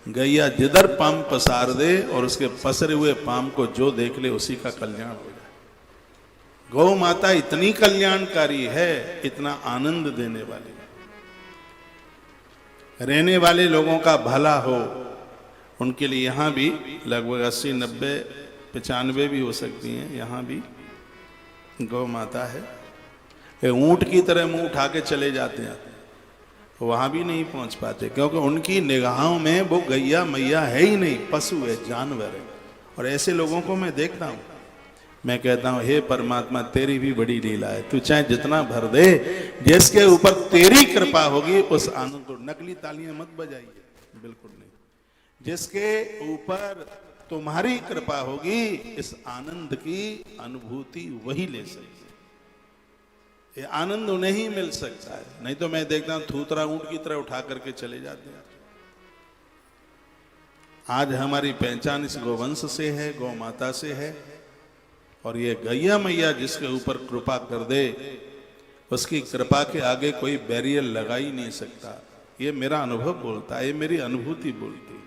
गैया जिधर पाम पसार दे और उसके पसरे हुए पाम को जो देख ले उसी का कल्याण हो जाए। गौ माता इतनी कल्याणकारी है, इतना आनंद देने वाली, रहने वाले लोगों का भला हो उनके लिए यहाँ भी लगभग 80, 90, 95 भी हो सकती हैं, यहाँ भी गौ माता है। ऊंट की तरह मुंह उठा के चले जाते हैं, वहां भी नहीं पहुंच पाते, क्योंकि उनकी निगाहों में वो गैया मैया है ही नहीं, पशु है, जानवर है। और ऐसे लोगों को मैं देखता हूं, मैं कहता हूं हे परमात्मा तेरी भी बड़ी लीला है, तू चाहे जितना भर दे, जिसके ऊपर तेरी कृपा होगी उस आनंद को, नकली तालियां मत बजाइए, बिल्कुल नहीं, जिसके ऊपर तुम्हारी कृपा होगी इस आनंद की अनुभूति वही ले सकती, ये आनंद उन्हें ही मिल सकता है। नहीं तो मैं देखता हूं थूतरा ऊंट की तरह उठा करके चले जाते हैं। आज हमारी पहचान इस गोवंश से है, गौ माता से है, और ये गैया मैया जिसके ऊपर कृपा कर दे उसकी कृपा के आगे कोई बैरियर लगा ही नहीं सकता। ये मेरा अनुभव बोलता है, ये मेरी अनुभूति बोलती है।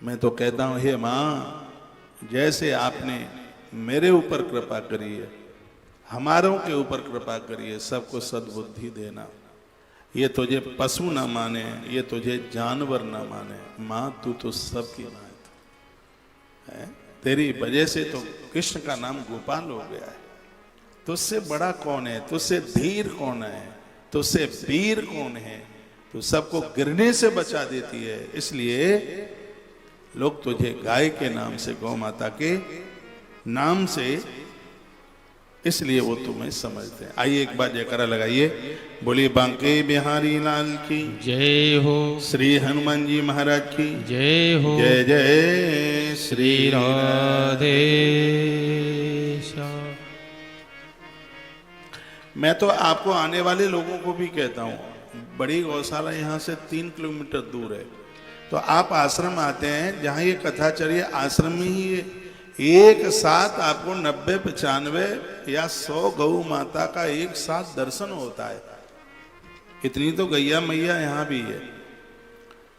मैं तो कहता हूं हे मां, जैसे आपने मेरे ऊपर कृपा करी है, हमारों के ऊपर कृपा करिए, सबको सद्बुद्धि देना। ये तुझे पशु ना माने, ये तुझे जानवर ना माने, मां तू तो सबकी मां है। तेरी वजह से तो कृष्ण का नाम गोपाल हो गया है। तुझसे बड़ा कौन है, तुझसे धीर कौन है, तुझसे वीर कौन है, तू सबको गिरने से बचा देती है। इसलिए लोग तुझे गाय के नाम से, गौ माता के नाम से, इसलिए वो तुम्हें समझते हैं। आइए एक बार जयकारा लगाइए, बोलिए बांके बिहारी लाल की जय हो, श्री हनुमान जी महाराज की जय हो, जय जय श्री राधे। मैं तो आपको आने वाले लोगों को भी कहता हूँ, बड़ी गौशाला यहाँ से 3 किलोमीटर दूर है, तो आप आश्रम आते हैं, जहाँ ये कथा चल रही है आश्रम में ही एक साथ आपको 90, 95 या 100 गौ माता का एक साथ दर्शन होता है। इतनी तो गैया मैया यहाँ भी है,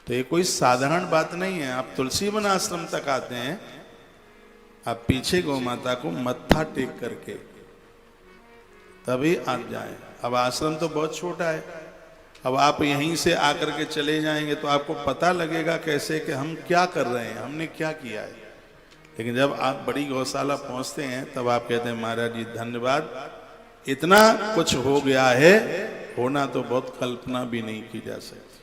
तो ये कोई साधारण बात नहीं है। आप तुलसी वन आश्रम तक आते हैं, आप पीछे गौ माता को मत्था टेक करके तभी आप जाएं। अब आश्रम तो बहुत छोटा है, अब आप यहीं से आकर के चले जाएंगे तो आपको पता लगेगा कैसे कि हम क्या कर रहे हैं, हमने क्या किया है। लेकिन जब आप बड़ी गौशाला पहुंचते हैं तब आप कहते हैं महाराज जी धन्यवाद, इतना कुछ हो गया है, होना तो बहुत कल्पना भी नहीं की जा सकती।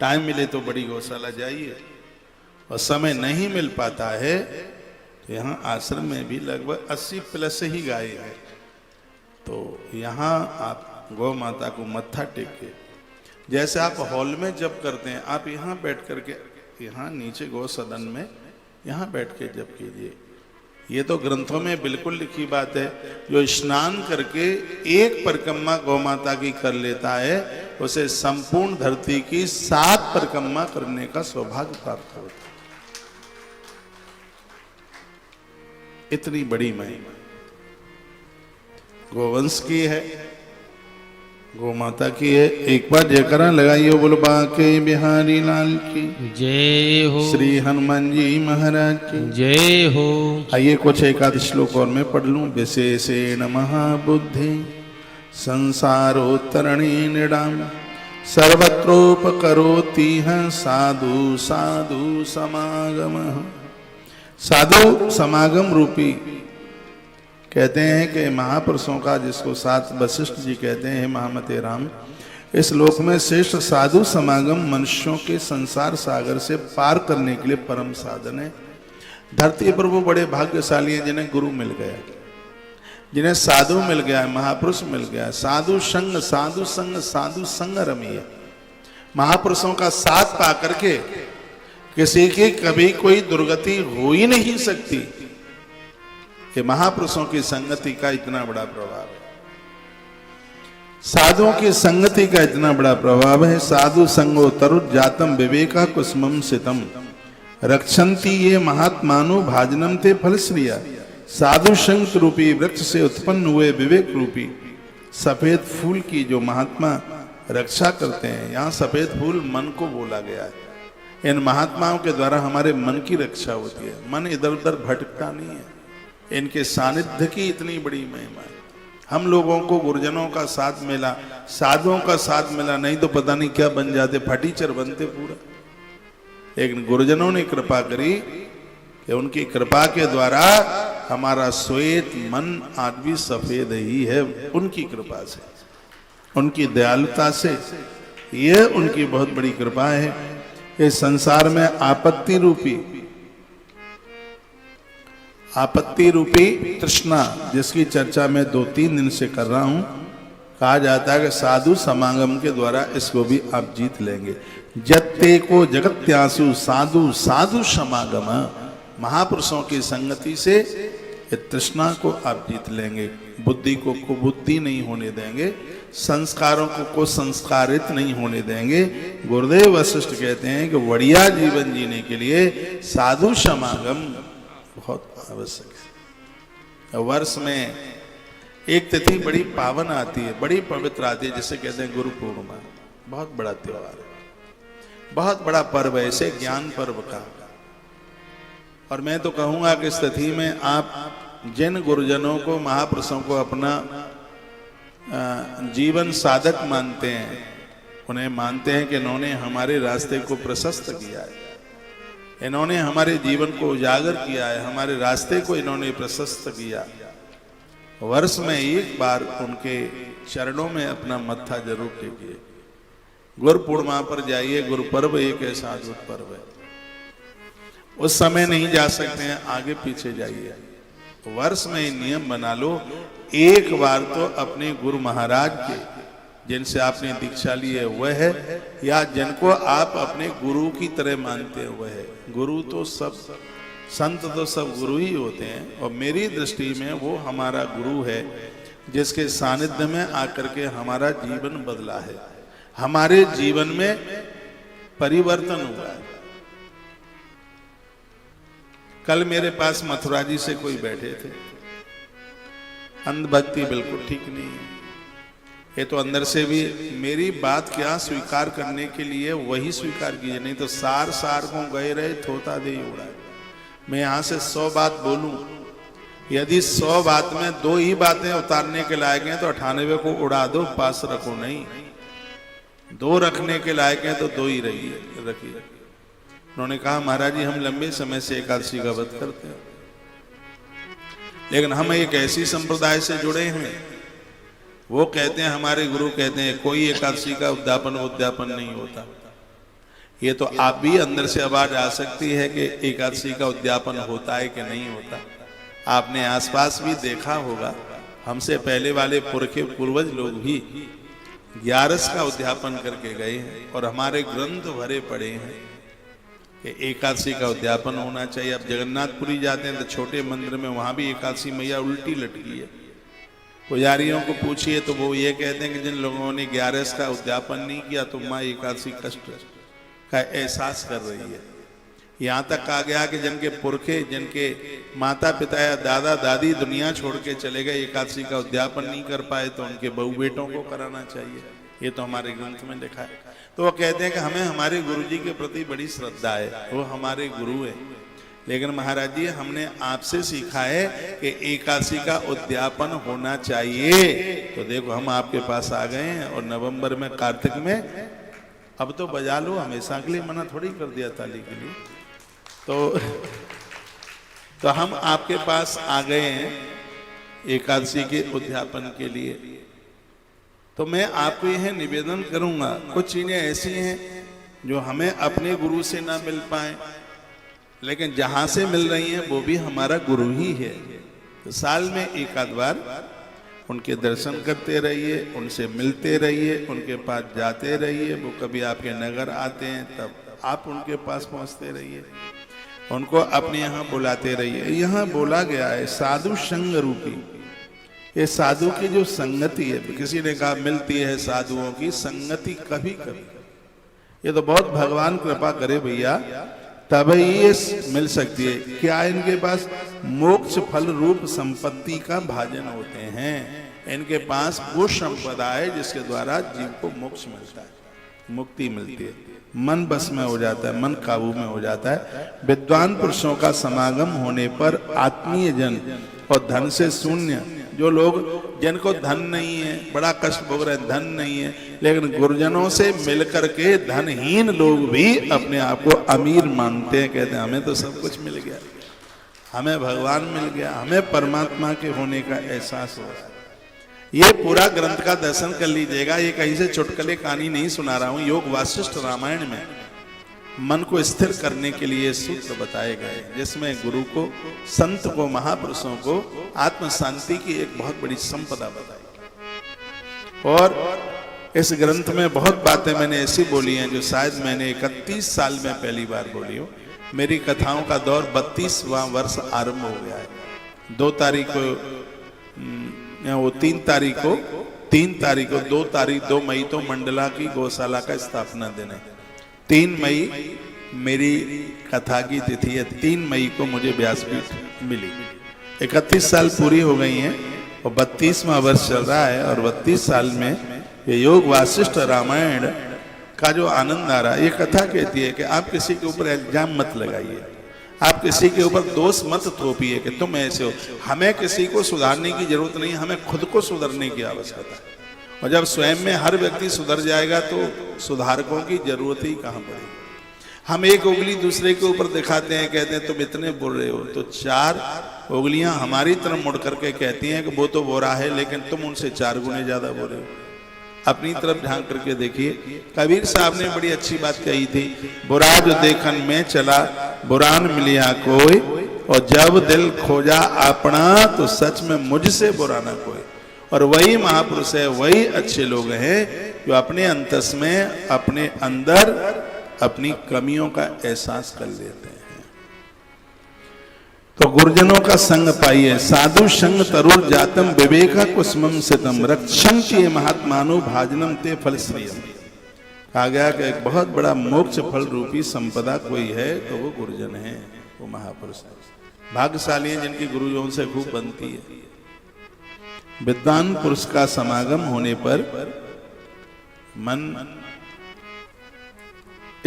टाइम मिले तो बड़ी गौशाला जाइए, और समय नहीं मिल पाता है तो यहाँ आश्रम में भी लगभग 80 प्लस ही गाय है, तो यहाँ आप गौ माता को मत्था टेक के, जैसे आप हॉल में जप करते हैं, आप यहाँ बैठ करके, यहाँ नीचे गौ सदन में यहाँ बैठ के जप कीजिए। ये तो ग्रंथों में बिल्कुल लिखी बात है, जो स्नान करके एक परिक्रमा गौ माता की कर लेता है उसे संपूर्ण धरती की 7 परिक्रमा करने का सौभाग्य प्राप्त होता है। इतनी बड़ी महिमा गोवंश की है, गौ माता की है। एक बार जयकारा लगाइए, बोलो बांके बिहारी लाल की जय हो, श्री हनुमान जी महाराज की जय हो। आइए कुछ एकादश श्लोक और मैं पढ़ लूं। विशेषेण महाबुद्धि संसारोत्तरणे नृणाम सर्वत्रोपकरोति साधु साधु समागम। साधु समागम रूपी कहते हैं कि महापुरुषों का, जिसको सात वशिष्ठ जी कहते हैं, महामते राम, इस लोक में श्रेष्ठ साधु समागम मनुष्यों के संसार सागर से पार करने के लिए परम साधन है। धरती पर वो बड़े भाग्यशाली हैं जिन्हें गुरु मिल गया, जिन्हें साधु मिल गया, महापुरुष मिल गया। साधु संग, साधु संग, साधु संग रमिए। महापुरुषों का साथ पा करके किसी की कभी कोई दुर्गति हो ही नहीं सकती। कि महापुरुषों की संगति का इतना बड़ा प्रभाव है, साधुओं की संगति का इतना बड़ा प्रभाव है। साधु संगो तरु जातम विवेका कुसुमम सितम रक्षन्ति ये महात्मानु भाजनम ते फलश्रिया। साधु संग रूपी वृक्ष से उत्पन्न हुए विवेक रूपी सफेद फूल की जो महात्मा रक्षा करते हैं। यहाँ सफेद फूल मन को बोला गया है। इन महात्माओं के द्वारा हमारे मन की रक्षा होती है। मन इधर उधर भटकता नहीं है। इनके सानिध्य की इतनी बड़ी महिमा है। हम लोगों को गुरुजनों का साथ मिला, साधुओं का साथ मिला, नहीं तो पता नहीं क्या बन जाते, फटीचर बनते पूरा। लेकिन गुरुजनों ने कृपा करी कि उनकी कृपा के द्वारा हमारा श्वेत मन आज भी सफेद ही है, उनकी कृपा से, उनकी दयालुता से। यह उनकी बहुत बड़ी कृपा है। इस संसार में आपत्ति रूपी तृष्णा, जिसकी चर्चा मैं 2-3 दिन से कर रहा हूं, कहा जाता है कि साधु समागम के द्वारा इसको भी आप जीत लेंगे। जत्ते को जगत्यासु साधु साधु समागम, महापुरुषों की संगति से इस तृष्णा को आप जीत लेंगे। बुद्धि को कुबुद्धि नहीं होने देंगे, संस्कारों को संस्कारित नहीं होने देंगे। गुरुदेव वशिष्ठ कहते हैं कि बढ़िया जीवन जीने के लिए साधु समागम बहुत आवश्यक है। वर्ष में एक तिथि बड़ी पावन आती है, बड़ी पवित्र आती है, जिसे कहते हैं गुरु पूर्णिमा। बहुत बड़ा त्योहार है, बहुत बड़ा पर्व है, इसे ज्ञान पर्व का। और मैं तो कहूंगा कि इस तिथि में आप जिन गुरुजनों को, महापुरुषों को अपना जीवन साधक मानते हैं, उन्हें मानते हैं कि इन्होंने हमारे रास्ते को प्रशस्त किया है, इन्होंने हमारे जीवन को उजागर किया है, हमारे रास्ते को इन्होंने प्रशस्त किया। वर्ष में एक बार उनके चरणों में अपना मत्था जरूर टेकिए। गुरु पूर्णिमा पर जाइए। गुरु पर्व एक ऐसा अद्भुत पर्व है, उस समय नहीं जा सकते हैं, आगे पीछे जाइए। वर्ष में नियम बना लो, एक बार तो अपने गुरु महाराज के, जिनसे आपने दीक्षा ली है वह है, या जिनको आप अपने गुरु की तरह मानते हैं वह है। गुरु तो सब, संत तो सब गुरु ही होते हैं, और मेरी दृष्टि में वो हमारा गुरु है जिसके सानिध्य में आकर के हमारा जीवन बदला है, हमारे जीवन में परिवर्तन हुआ है। कल मेरे पास मथुरा जी से कोई बैठे थे, अंधभक्ति बिल्कुल ठीक नहीं है। ये तो अंदर से भी मेरी बात क्या स्वीकार करने के लिए वही स्वीकार कीजिए, नहीं तो सार सार को गए रहे थोता दे उड़ा। मैं यहां से 100 बात बोलूं, यदि 100 बात में 2 ही बातें उतारने के लायक हैं तो 98 को उड़ा दो, पास रखो नहीं। 2 रखने के लायक हैं तो 2 ही रखिए। उन्होंने कहा महाराज जी हम लंबे समय से एकादशी का व्रत करते हैं, लेकिन हम एक ऐसी संप्रदाय से जुड़े हैं, वो कहते हैं, हमारे गुरु कहते हैं कोई एकादशी का उद्यापन नहीं होता। ये तो आप भी अंदर से आवाज आ सकती है कि एकादशी का उद्यापन होता है कि नहीं होता। आपने आसपास भी देखा होगा, हमसे पहले वाले पूर्वज लोग भी 11 का उद्यापन करके गए हैं, और हमारे ग्रंथ भरे पड़े हैं कि एकादशी का उद्यापन होना चाहिए। अब जगन्नाथपुरी जाते हैं तो छोटे मंदिर में वहां भी एकादशी मैया उल्टी लटकी है। पुजारियों को पूछिए तो वो ये कहते हैं कि जिन लोगों ने 11 का उद्यापन नहीं किया तो माँ एकादशी कष्ट का एहसास कर रही है। यहाँ तक कहा गया कि जिनके पुरखे, जिनके माता पिता या दादा दादी दुनिया छोड़ के चले गए, एकादशी का उद्यापन नहीं कर पाए, तो उनके बहू बेटों को कराना चाहिए। ये तो हमारे ग्रंथ में लिखा है। तो वो कहते हैं कि हमें हमारे गुरुजी के प्रति बड़ी श्रद्धा है, वो हमारे गुरु है। लेकिन महाराज जी हमने आपसे सीखा है कि एकादशी का उद्यापन होना चाहिए। तो देखो हम आपके पास आ गए हैं, और नवंबर में, कार्तिक में, अब तो बजा लो, हमेशा के लिए मना थोड़ी कर दिया ताली के लिए। तो हम आपके पास आ गए हैं एकादशी के उद्यापन के लिए। तो मैं आपको यह निवेदन करूंगा, कुछ चीजें ऐसी हैं जो हमें अपने गुरु से ना मिल पाए, लेकिन जहां से मिल रही हैं वो भी हमारा गुरु ही है। तो साल में एक आध बार उनके दर्शन करते रहिए, उनसे मिलते रहिए, उनके पास जाते रहिए। वो कभी आपके नगर आते हैं तब आप उनके पास पहुंचते रहिए, उनको अपने यहाँ बुलाते रहिए। यहाँ बोला गया है साधु संग रूपी, ये साधु की जो संगति है, किसी ने कहा मिलती है साधुओं की संगति कभी कभी, ये तो बहुत भगवान कृपा करे भैया तभी ये मिल सकती है। क्या इनके पास मोक्ष फल रूप संपत्ति का भाजन होते हैं, इनके पास वो संपदा है जिसके द्वारा जीव को मोक्ष मिलता है, मुक्ति मिलती है, मन बस में हो जाता है, मन काबू में हो जाता है। विद्वान पुरुषों का समागम होने पर आत्मीय जन और धन से शून्य जो लोग, जिनको धन नहीं है, बड़ा कष्ट भोग रहे हैं, धन नहीं है, लेकिन गुरुजनों से मिलकर के धनहीन लोग भी अपने आप को अमीर मानते हैं, कहते हैं हमें तो सब कुछ मिल गया, हमें भगवान मिल गया, हमें परमात्मा के होने का एहसास हो रहा है। ये पूरा ग्रंथ का दर्शन कर लीजिएगा, ये कहीं से चुटकुले कहानी नहीं सुना रहा हूं। योग वासिष्ठ रामायण में मन को स्थिर करने के लिए सूत्र बताए गए, जिसमें गुरु को, संत को, महापुरुषों को आत्म शांति की एक बहुत बड़ी संपदा बताई। और इस ग्रंथ में बहुत बातें मैंने ऐसी बोली हैं जो शायद मैंने 31 साल में पहली बार बोली हो। मेरी कथाओं का दौर 32वां वर्ष आरंभ हो गया है। 2 तारीख को, वो 3 तारीख को 2 मई तो मंडला की गौशाला का स्थापना दिन है। 3 मई मेरी कथा की तिथि है। 3 मई को मुझे व्यासपीठ मिली। 31 साल पूरी हो गई हैं और 32वां वर्ष चल रहा है। और 32 साल में ये योग वासिष्ठ रामायण का जो आनंद आ रहा है, ये कथा कहती है कि आप किसी के ऊपर इल्जाम मत लगाइए, आप किसी के ऊपर दोष मत थोपिए कि तुम ऐसे हो। हमें किसी को सुधारने की जरूरत नहीं, हमें खुद को सुधरने की आवश्यकता है। और जब स्वयं में हर व्यक्ति सुधर जाएगा तो सुधारकों की जरूरत ही कहां पड़ेगी। हम एक उंगली दूसरे के ऊपर दिखाते हैं, कहते हैं तुम इतने बुर रहे हो, तो 4 उंगलियां हमारी तरफ मुड़ करके कहती हैं कि वो तो बुरा है, लेकिन तुम उनसे 4 गुने ज्यादा बुरे हो। अपनी तरफ झांक करके देखिए। कबीर साहब ने बड़ी अच्छी बात कही थी, बुरा जो देखन में चला बुरान मिलिया कोई, और जब दिल खोजा अपना तो सच में मुझसे बुरा ना कोई। और वही महापुरुष है, वही अच्छे लोग हैं जो अपने अंतस में, अपने अंदर अपनी कमियों का एहसास कर लेते हैं। तो गुरुजनों का संग पाइए। साधु संग तरुर जातम विवेका कुसुमम सितम रक्षण के महात्मानु भाजनम ते फल श्रियम। कहा गया कि एक बहुत बड़ा मोक्ष फल रूपी संपदा कोई है तो वो गुरुजन है, वो महापुरुष है। भाग्यशाली हैं जिनकी गुरुजनों से खूब बनती है। विद्वान पुरुष का समागम होने पर मन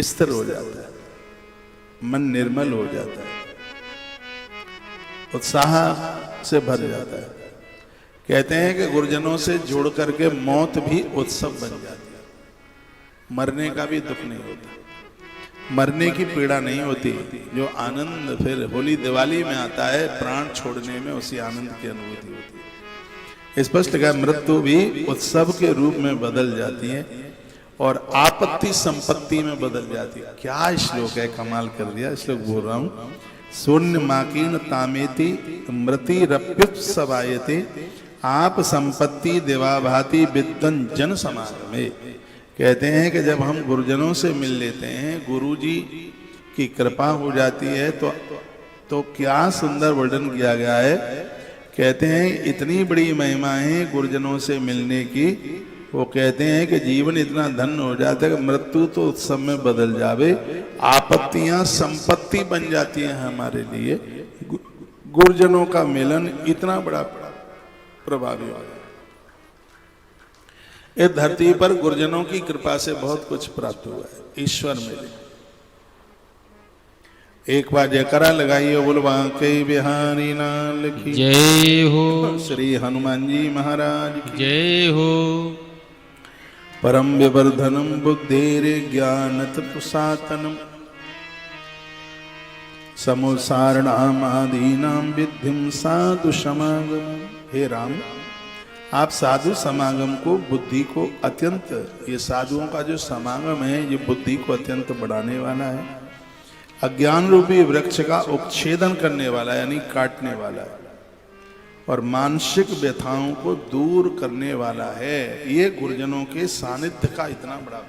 स्थिर हो जाता है, मन निर्मल हो जाता है, उत्साह से भर जाता है। कहते हैं कि गुरुजनों से जुड़ करके मौत भी उत्सव बन जाती है, मरने का भी दुख नहीं होता, मरने की पीड़ा नहीं होती। जो आनंद फिर होली दिवाली में आता है, प्राण छोड़ने में उसी आनंद की अनुभूति होती है। स्पष्ट कहा, मृत्यु भी उत्सव के रूप में बदल जाती है और आपत्ति संपत्ति में बदल जाती है। क्या श्लोक है, कमाल कर दिया श्लोक बोल रहा हूं। शून्य माकीर्ण तामेति मृति रप्युत सवायते आप संपत्ति देवाभाति विद्वन जन समागमे। कहते हैं कि जब हम गुरुजनों से मिल लेते हैं, गुरुजी की कृपा हो जाती है, तो क्या सुंदर वर्णन किया गया है। कहते हैं इतनी बड़ी महिमा है गुरुजनों से मिलने की। वो कहते हैं कि जीवन इतना धन्य हो जाता है कि मृत्यु तो उत्सव में बदल जावे, आपत्तियां संपत्ति बन जाती हैं हमारे लिए। गुरुजनों का मिलन इतना बड़ा प्रभावी हो। इस धरती पर गुरुजनों की कृपा से बहुत कुछ प्राप्त हुआ है, ईश्वर मिले। एक बार जयकारा लगाइए, बोल बांके बिहारी लाल की जय हो, श्री हनुमान जी महाराज की जय हो। परम विवर्धनम बुद्धेर ज्ञानत प्रसातनम समुसारणामादीनां विद्धिं साधु समागम। हे राम, आप साधु समागम को, बुद्धि को अत्यंत, ये साधुओं का जो समागम है ये बुद्धि को अत्यंत बढ़ाने वाला है, अज्ञान रूपी वृक्ष का उच्छेदन करने वाला है, यानी काटने वाला है, और मानसिक व्यथाओं को दूर करने वाला है। ये गुरुजनों के सानिध्य का इतना बड़ा।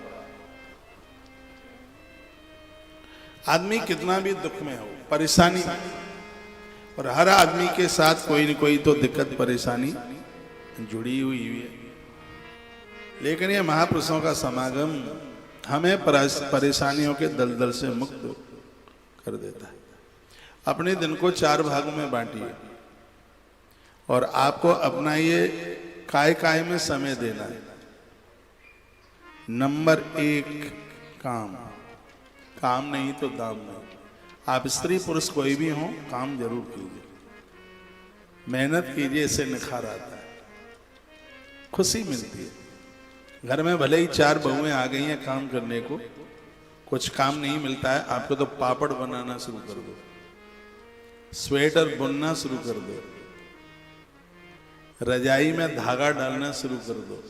आदमी कितना भी दुख में हो, परेशानी, और हर आदमी के साथ कोई न कोई तो दिक्कत परेशानी जुड़ी हुई है, लेकिन ये महापुरुषों का समागम हमें परेशानियों के दलदल से मुक्त कर देता है। अपने दिन को 4 भागों में बांटिए और आपको अपना ये काय काय में समय देना है। नंबर 1 काम, काम नहीं तो दाम नहीं। आप स्त्री पुरुष कोई भी हो, काम जरूर कीजिए, मेहनत कीजिए, इससे निखार आता है, खुशी मिलती है। घर में भले ही 4 बहुएं आ गई हैं काम करने को, कुछ काम नहीं मिलता है आपको तो पापड़ बनाना शुरू कर दो, स्वेटर बुनना शुरू कर दो, रजाई में धागा डालना शुरू कर दो।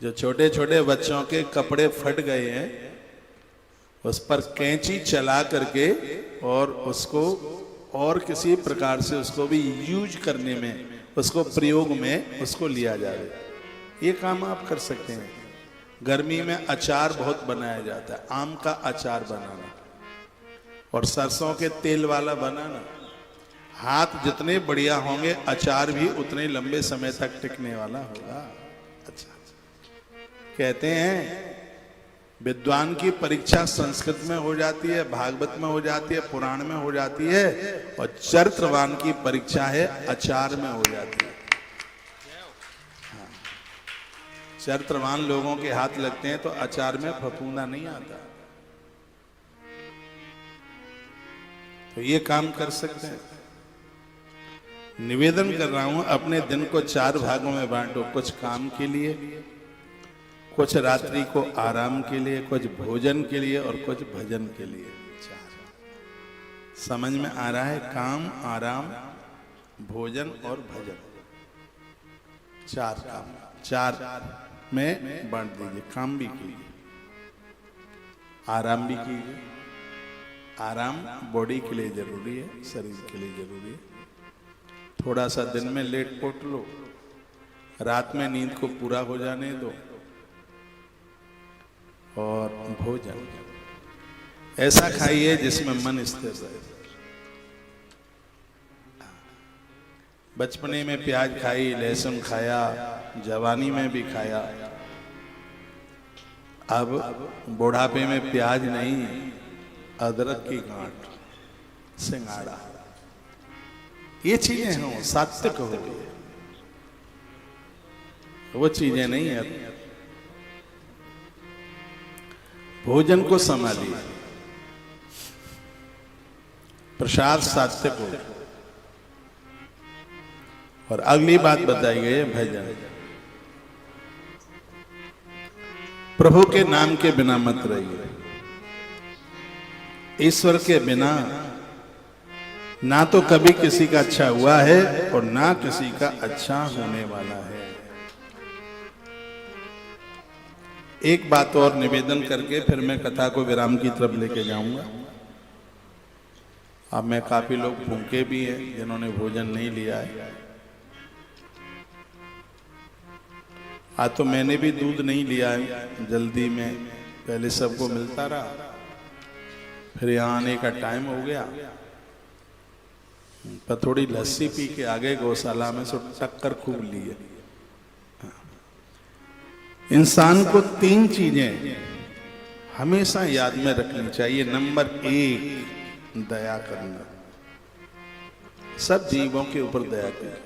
जो छोटे छोटे बच्चों के कपड़े फट गए हैं उस पर कैंची चला करके और उसको और किसी प्रकार से उसको भी यूज करने में, उसको प्रयोग में उसको लिया जाए, ये काम आप कर सकते हैं। गर्मी में अचार बहुत बनाया जाता है, आम का अचार बनाना और सरसों के तेल वाला बनाना। हाथ जितने बढ़िया होंगे अचार भी उतने लंबे समय तक टिकने वाला होगा। अच्छा, कहते हैं विद्वान की परीक्षा संस्कृत में हो जाती है, भागवत में हो जाती है, पुराण में हो जाती है, और चरित्रवान की परीक्षा है अचार में हो जाती है। हाँ। चरित्रवान लोगों के हाथ लगते हैं तो अचार में फफूंदा नहीं आता। तो ये काम कर सकते हैं। निवेदन कर रहा हूं, अपने दिन को 4 भागों में बांटो, कुछ काम के लिए, कुछ रात्रि को आराम के लिए, कुछ भोजन के लिए और कुछ भजन के लिए। 4 समझ में आ रहा है? काम, आराम, भोजन और भजन, 4 काम 4 में बांट दीजिए। काम भी कीजिए, आराम भी कीजिए। आराम बॉडी के लिए जरूरी है, शरीर के लिए जरूरी है। थोड़ा सा दिन में लेट पोट लो, रात में नींद को पूरा हो जाने दो। और भोजन ऐसा खाइए जिसमें मन स्थिर रहे। बचपने में प्याज खाई, लहसुन खाया, जवानी में भी खाया, अब बुढ़ापे में प्याज नहीं, अदरक की गांठ, सिंगाड़ा, ये चीजें हो, सात्विक हो गई, वो चीजें नहीं है। भोजन को संभालिए, प्रसाद सात्विक हो। और अगली बात बताई गई है भजन। प्रभु के नाम के बिना मत रहिए। ईश्वर के बिना ना तो कभी किसी का अच्छा हुआ है और ना किसी का अच्छा होने वाला है। एक बात और निवेदन करके फिर मैं कथा को विराम की तरफ लेके जाऊंगा। अब मैं काफी लोग भूखे भी हैं जिन्होंने भोजन नहीं लिया है। आज तो मैंने भी दूध नहीं लिया है, जल्दी में, पहले सबको मिलता रहा, फिर यहाँ आने का टाइम हो गया, पर थोड़ी लस्सी पी के आगे गौशाला में सो टक्कर खूब ली है। इंसान को 3 चीजें हमेशा याद में रखनी चाहिए। नंबर 1, दया करना। सब जीवों के ऊपर दया करें,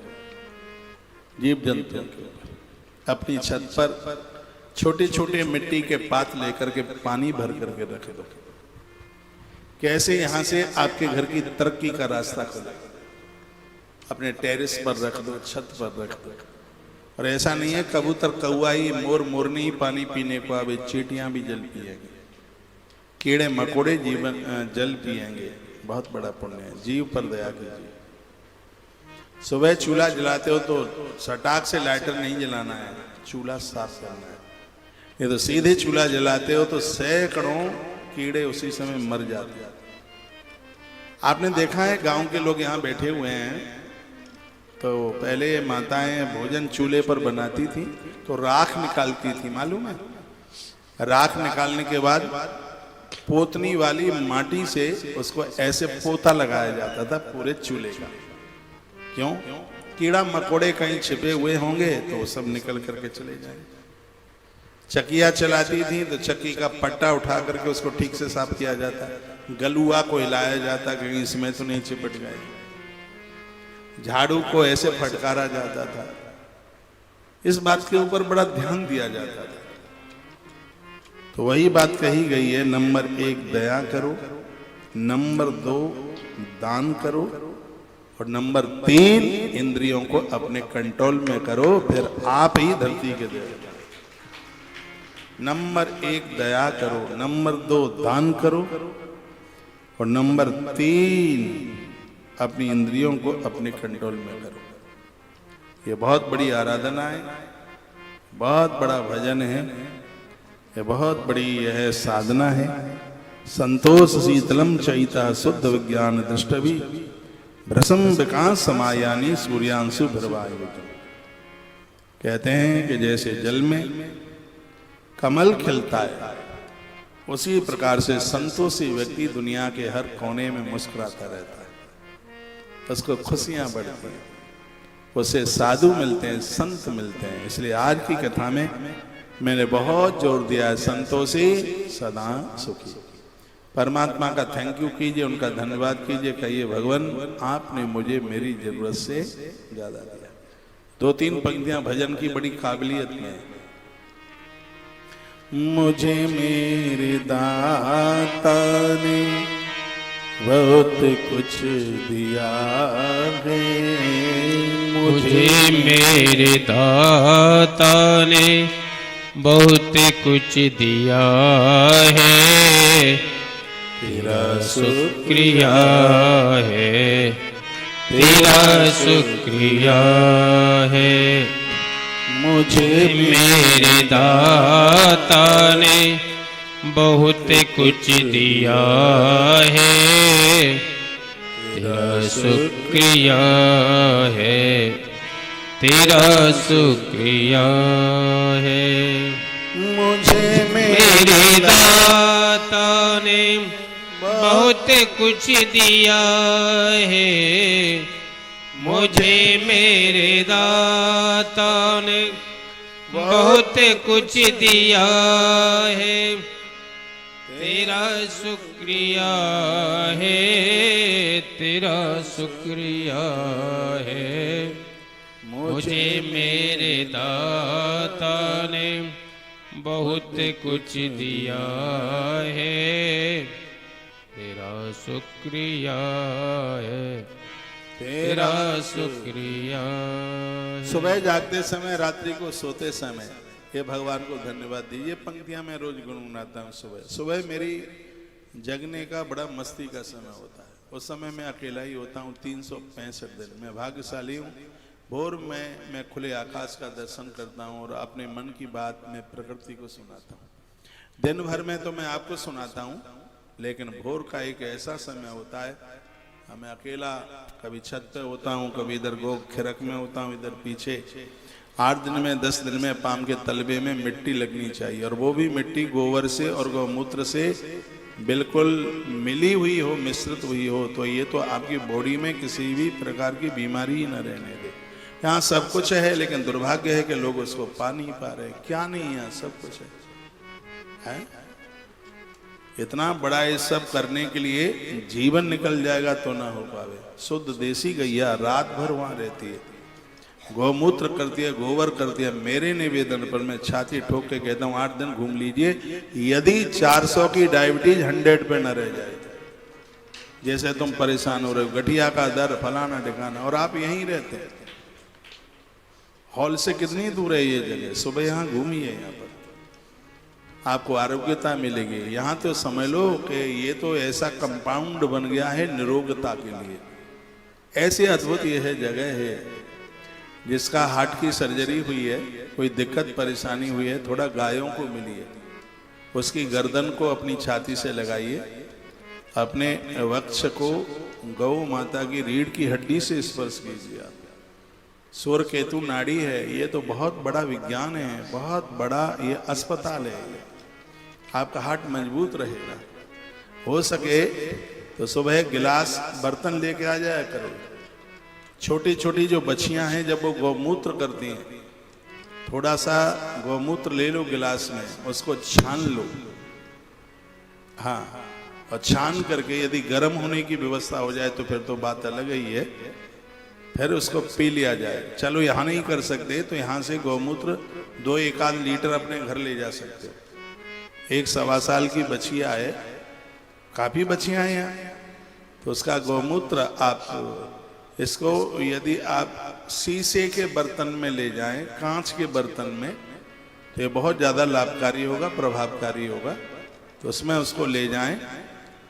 जीव जंतुओं के ऊपर। अपनी छत पर छोटे छोटे मिट्टी के पात लेकर के पानी भर करके रख दो। कैसे यहां से आपके घर की तरक्की का रास्ता खुले। अपने टेरेस पर रख दो, छत पर रख दो। और ऐसा नहीं है कबूतर, कौआ ही, मोर मोरनी ही पानी पीने को आवे, चींटियां भी जल पिएंगे, कीड़े मकोड़े जीवन जल पिएंगे। बहुत बड़ा पुण्य है। जीव पर दया कीजिए। सुबह चूल्हा जलाते हो तो सटाक से लाइटर नहीं जलाना है, चूल्हा साफ करना है। ये तो सीधे चूल्हा जलाते हो तो सैकड़ों कीड़े उसी समय मर जाते हैं। आपने देखा है गांव के लोग यहाँ बैठे हुए हैं, तो पहले माताएं भोजन चूल्हे पर बनाती थी तो राख निकालती थी, मालूम है? राख निकालने के बाद पोतनी वाली माटी से उसको ऐसे पोता लगाया जाता था पूरे चूल्हे का। क्यों? कीड़ा मकोड़े कहीं छिपे हुए होंगे तो वो सब निकल करके चले जाएंगे। चकिया चलाती थी तो चक्की का पट्टा उठा करके उसको ठीक से साफ किया जाता, गलुआ को हिलाया जाता कहीं इसमें तो नहीं चिपट गए। झाड़ू को ऐसे फटकारा जाता था। इस बात के ऊपर बड़ा ध्यान दिया जाता था। तो वही बात कही गई है, नंबर 1 दया करो, नंबर 2 दान करो, और नंबर 3 इंद्रियों को अपने कंट्रोल में करो, फिर आप ही धरती के देवता। नंबर 1 दया करो, नंबर 2 दान करो, और नंबर 3 अपनी इंद्रियों को अपने कंट्रोल में करो। ये बहुत बड़ी आराधना है, बहुत बड़ा भजन है, ये बहुत बड़ी यह साधना है। संतोष शीतलम चैता शुद्ध विज्ञान दृष्टि भ्रसम विकास समायानी सूर्यांशु भरवायु। कहते हैं कि जैसे जल में कमल खिलता है, उसी प्रकार से संतोषी व्यक्ति दुनिया के हर कोने में मुस्कुराता रहता है, उसको खुशियां बढ़ती हैं, उसे साधु मिलते हैं, संत मिलते हैं। इसलिए आज की कथा में मैंने बहुत जोर दिया है, संतोषी सदा सुखी। परमात्मा का थैंक यू कीजिए, उनका धन्यवाद कीजिए, कहिए भगवान आपने मुझे मेरी जरूरत से ज्यादा दिया। 2-3 पंक्तियां भजन की बड़ी काबिलियत में है। मुझे मेरे दाता ने बहुत कुछ दिया है, मुझे मेरे दाता ने बहुत कुछ दिया है, तेरा शुक्रिया है, तेरा शुक्रिया है। मुझे मेरे दाता ने बहुत कुछ दिया है, तेरा शुक्रिया है, तेरा शुक्रिया है। मुझे मेरे दाता ने बहुत कुछ दिया है, मुझे मेरे दाता ने बहुत कुछ दिया है, तेरा शुक्रिया है, तेरा शुक्रिया है। मुझे मेरे दाता ने बहुत कुछ दिया है, तेरा शुक्रिया है, तेरा शुक्रिया है। सुबह जागते समय, रात्रि को सोते समय ये भगवान को धन्यवाद दीजिए। पंक्तियां मैं रोज गुनगुनाता हूँ। सुबह सुबह मेरी जगने का बड़ा मस्ती का समय होता है। उस समय मैं अकेला ही होता हूँ 365 दिन। मैं भाग्यशाली हूँ। भोर में मैं खुले आकाश का दर्शन करता हूँ और अपने मन की बात में प्रकृति को सुनाता हूँ। दिन भर में तो मैं आपको सुनाता हूँ, लेकिन भोर का एक ऐसा समय होता है, मैं अकेला कभी छत पे होता हूँ, कभी इधर गो खिरक में होता हूँ, इधर पीछे। 8 दिन में 10 दिन में पाम के तलबे में मिट्टी लगनी चाहिए, और वो भी मिट्टी गोबर से और गौमूत्र से बिल्कुल मिली हुई हो, मिश्रित हुई हो, तो ये तो आपकी बॉडी में किसी भी प्रकार की बीमारी ही न रहने दे। यहाँ सब कुछ है, लेकिन दुर्भाग्य है कि लोग उसको पा नहीं पा रहे। क्या नहीं, यहाँ सब कुछ है? इतना बड़ा ये सब करने के लिए जीवन निकल जाएगा तो ना हो पावे। शुद्ध देसी गैया रात भर वहां रहती है, गौमूत्र करती है, गोबर करती है। मेरे निवेदन पर मैं छाती ठोक के कहता हूँ 8 दिन घूम लीजिए, यदि 400 की डायबिटीज 100 पे न रह जाए। जैसे तुम परेशान हो रहे हो, गठिया का दर्द, फलाना ठिकाना, और आप यहीं रहते हैं। हॉल से कितनी दूर है ये जगह? सुबह यहाँ घूमिए, यहाँ पर आपको आरोग्यता मिलेगी। यहाँ तो समझ लो कि ये तो ऐसा कंपाउंड बन गया है निरोगता के लिए। ऐसी अद्भुत ये है जगह है। जिसका हार्ट की सर्जरी हुई है, कोई दिक्कत परेशानी हुई है, थोड़ा गायों को मिली है, उसकी गर्दन को अपनी छाती से लगाइए, अपने वक्ष को गौ माता की रीढ़ की हड्डी से स्पर्श कीजिए। आप सूर्य केतु नाड़ी है, ये तो बहुत बड़ा विज्ञान है, बहुत बड़ा ये अस्पताल है। आपका हार्ट मजबूत रहेगा। हो सके तो सुबह गिलास बर्तन लेके आ जाया करो। छोटी छोटी जो बच्चियां हैं, जब वो गौमूत्र करती हैं, थोड़ा सा गौमूत्र ले लो गिलास में, उसको छान लो। हाँ, और छान करके यदि गर्म होने की व्यवस्था हो जाए तो फिर तो बात अलग ही है। फिर उसको पी लिया जाए। चलो यहाँ नहीं कर सकते तो यहाँ से गौमूत्र 2-1 लीटर अपने घर ले जा सकते हो। 1-1.25 साल की बछिया है, काफी बछियां हैं यहाँ, तो उसका गौमूत्र आप इसको यदि आप शीशे के बर्तन में ले जाएं, कांच के बर्तन में, तो ये बहुत ज़्यादा लाभकारी होगा, प्रभावकारी होगा। तो उसमें उसको ले जाएं,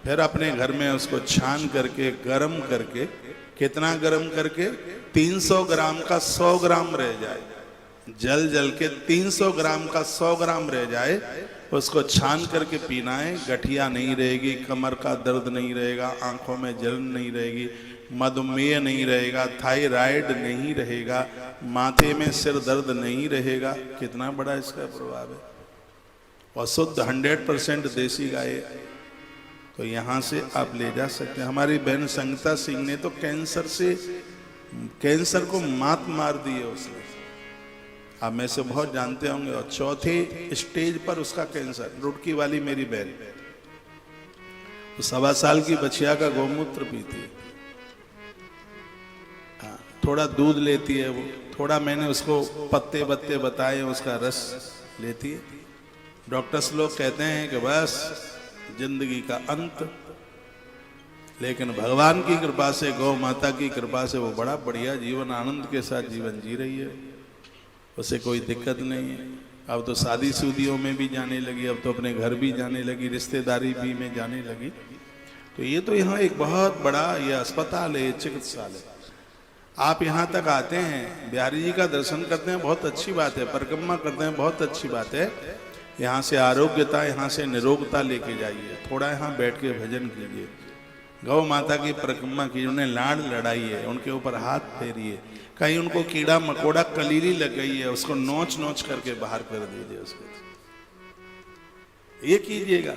फिर अपने घर में उसको छान करके गरम करके, कितना गरम करके, 300 ग्राम का 100 ग्राम रह जाए, जल के 300 ग्राम का 100 ग्राम रह जाए, उसको छान करके पीना है। गठिया नहीं रहेगी, कमर का दर्द नहीं रहेगा, आंखों में जलन नहीं रहेगी, मधुमेह नहीं रहेगा, थायराइड नहीं रहेगा, माथे में सिर दर्द नहीं रहेगा। कितना बड़ा इसका प्रभाव है। और शुद्ध 100% देसी गाय, तो यहाँ से आप ले जा सकते हैं। हमारी बहन संगीता सिंह ने तो कैंसर को मात मार दी है उसने, आप में से बहुत जानते होंगे। और 4थे स्टेज पर उसका कैंसर, रुड़की वाली मेरी बहन, तो 1.25 साल की बछिया का गौमूत्र पीती है, हाँ, थोड़ा दूध लेती है वो, थोड़ा मैंने उसको पत्ते बत्ते बताए, उसका रस लेती है। डॉक्टर्स लोग कहते हैं कि बस जिंदगी का अंत, लेकिन भगवान की कृपा से, गौ माता की कृपा से वो बड़ा बढ़िया जीवन, आनंद के साथ जीवन जी रही है, उसे कोई दिक्कत नहीं है। अब तो शादी शुदियों में भी जाने लगी, अब तो अपने घर भी जाने लगी, रिश्तेदारी भी में जाने लगी। तो ये तो यहाँ एक बहुत बड़ा ये अस्पताल है, चिकित्सालय है। आप यहाँ तक आते हैं, बिहारी जी का दर्शन करते हैं, बहुत अच्छी बात है, परिक्रमा करते हैं, बहुत अच्छी बात है। यहाँ से आरोग्यता, यहाँ से निरोगता लेके जाइए, थोड़ा यहाँ बैठ के भजन कीजिए, गौ माता की परिक्रमा कीजिए, उन्हें लाड लड़ाइए, उनके ऊपर हाथ फेरिए, कहीं उनको कीड़ा मकोड़ा कलीली लग गई है, उसको नोच नोच करके बाहर कर दीजिए उसको। ये कीजिएगा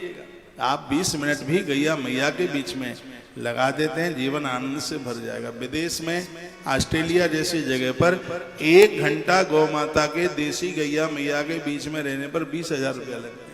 आप। 20 मिनट भी गैया मैया के बीच में लगा देते हैं, जीवन आनंद से भर जाएगा। विदेश में, ऑस्ट्रेलिया जैसी जगह पर 1 घंटा गौ माता के, देसी गैया मैया के बीच में रहने पर 20,000 रुपया लगता है।